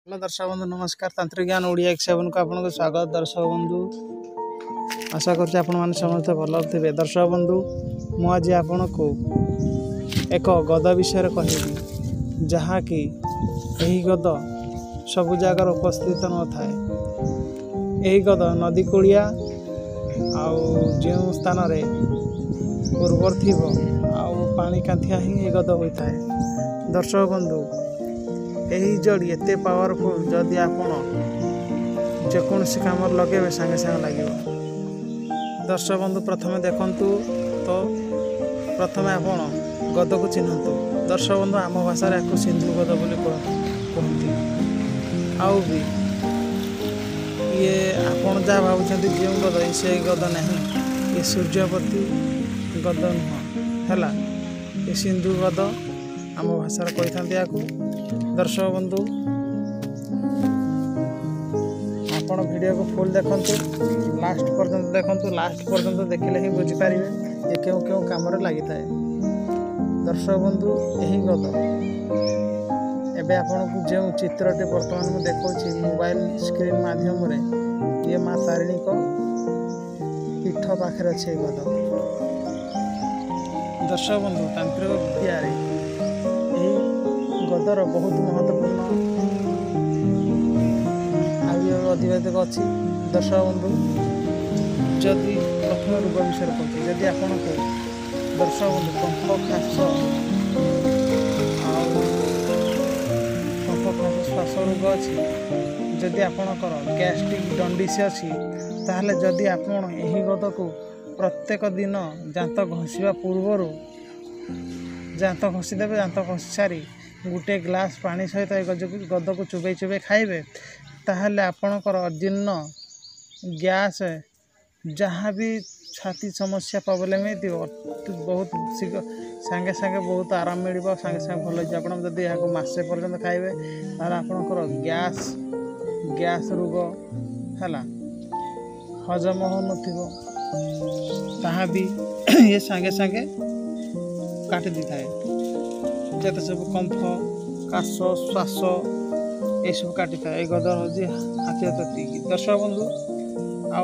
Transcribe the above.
Hello दर्शक बंधु नमस्कार। तांत्रिक ज्ञान ओडिया 1 को आपको स्वागत। दर्शक बंधु आशा करते समस्त भल थे। दर्शक बंधु मुझे आपण को एक गद विषय कहबी जहाँकि यही गद सब जगार उपस्थित न थाए। यही गद नदी कूलिया जो स्थान उर्वर थी पानी कांथिया ही गद होता है। दर्शक बंधु यही जड़ी एत पावरफुल जदि आपण जेकोसी कम लगे सागे सागे लगे। दर्शक बंधु प्रथमे देखंतु तो प्रथमे आपण गद को चिन्हतु। दर्शक बंधु आम भाषा या सिंधु गद बोली कहते आउ भी ये आपण जहाँ भावुं जो गद से गद नहीं ये सूर्यपति गद नुह है ये सिंधु गद आम भाषा कही था। दर्शक बंधु आपण वीडियो को फुल देखंतु लास्ट पर्यंत देखंतु। लास्ट पर्यंत देखिले ही बुझी पारिबे जे क्यों क्यों काम रे लागि थाए। दर्शक बंधु यही गद एबे आपण को जो चित्रटे वर्तमान में देखौछि मोबाइल स्क्रीन माध्यम रे ये मां तारिणी को पीठ पाखरे छै गद। दर्शक बंधु तांत्रिक विद्या रे गदर बहुत महत्वपूर्ण अधिवेदक अच्छी। दर्शक बंधु जदि प्रथम रोग विषय कहते जदि आपण को दर्शक बंधु कंफ खास श्वास रोग अच्छी जदि आपणकर गैस्ट्रिक जंडिस अच्छी ताहले जदि आपण यही गद को प्रत्येक दिन दांत घषा पूर्वर दांत घषीदेवे। दांत घषी सारी गोटे ग्लास पानी सहित गद को चुबई चुबई खाइबे ताहले आपणकर अजीर्ण गैस जहाँ भी छाती समस्या प्रॉब्लम बहुत शीघ्र सांगे सांगे बहुत आराम मिल सांगे सांगे भल हो। जदि यहाँ मसे पर्यंत खाइबे ताहले आपणकर गैस रोग है हजम हो नथिबो भी ये सांगे सांगे काटि दी थाए। जत सब कंफ काश श्वास ये सब काटि था गदर हूँ हाथी हाथ। दर्शक बंधु आ